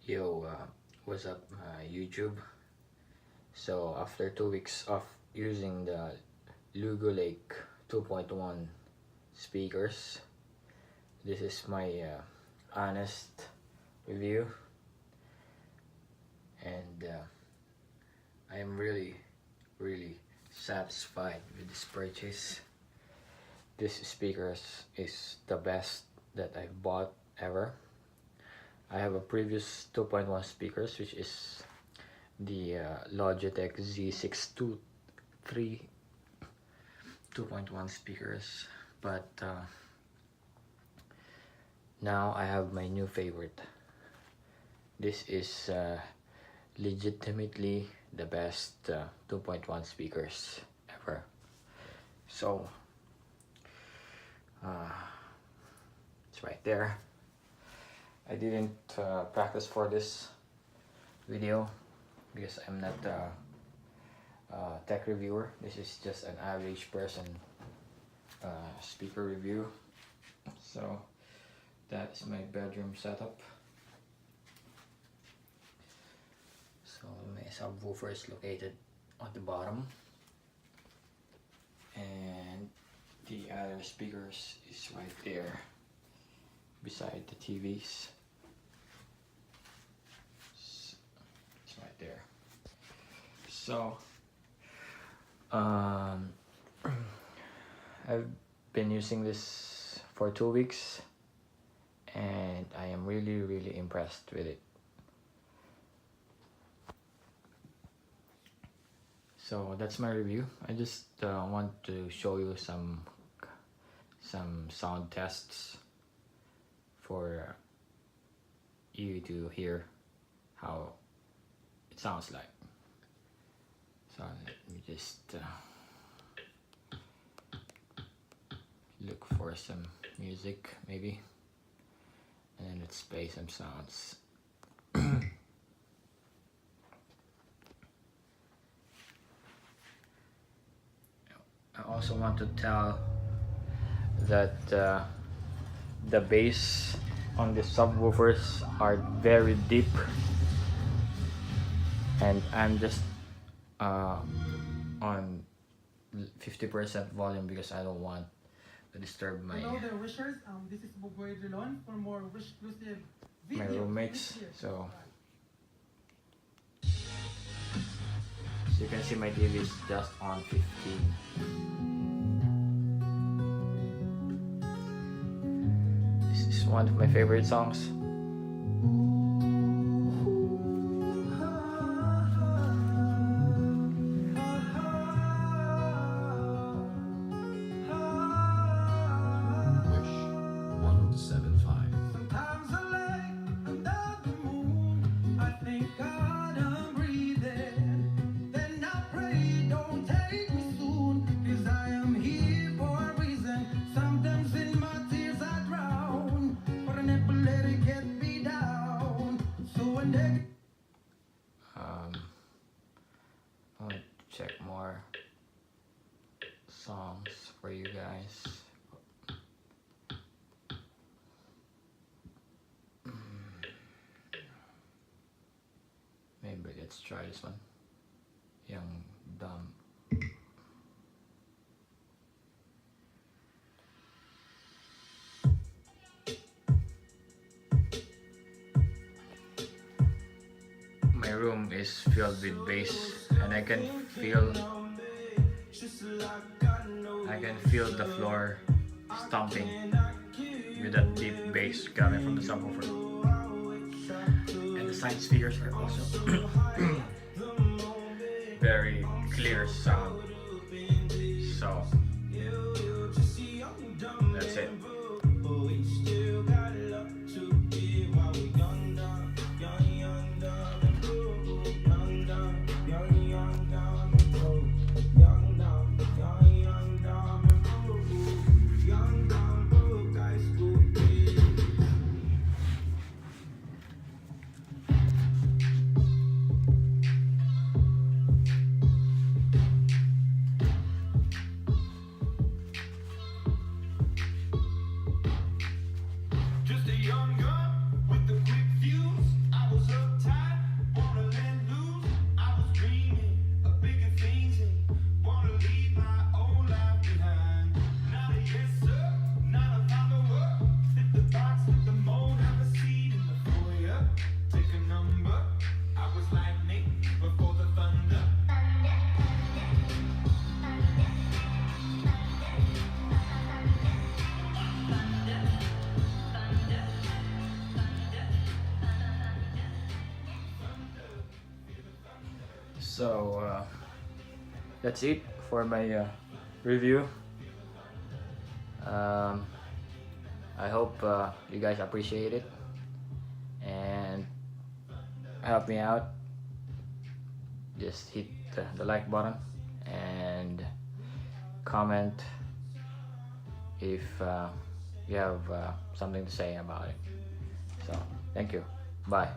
Yo, what's up, YouTube? So, after 2 weeks of using the Lugo Lake 2.1 speakers, this is my honest review, and I am really satisfied with this purchase. This speakers is the best that I've bought ever. I have a previous 2.1 speakers, which is the Logitech Z623 2.1 speakers, but now I have my new favorite. This is legitimately the best 2.1 speakers ever. So it's right there. I didn't practice for this video because I'm not a tech reviewer. This is just an average person speaker review. So that's my bedroom setup. So my subwoofer is located on the bottom, and the other speakers is right there beside the TVs. It's right there. So I've been using this for 2 weeks, and I am really impressed with it. So that's my review. I just want to show you some sound tests for you to hear how it sounds like. So let me just look for some music maybe, and then let's play some sounds. I also want to tell that the bass on the subwoofers are very deep, and I'm just on 50% volume because I don't want to disturb my Hello there, wishers. This is Bugoy Drilon for more wish-exclusive my videos. roommates. So you can see my TV is just on 15. This is one of my favorite songs. Wish 1075. Sometimes I lay under the moon. I thank God I'm breathing. Then I pray, don't take me soon, 'cause I am here for a reason. Sometimes in my tears I drown, but I never let it get me down. So when they I want to check more songs for you guys. Maybe let's try this one. Young Dumb. My room is filled with bass, and I can feel the floor stomping with that deep bass coming from the subwoofer. And the side speakers are also very clear sound. So that's it. So that's it for my review. I hope you guys appreciate it and help me out. Just hit the like button and comment if you have something to say about it. So thank you. Bye.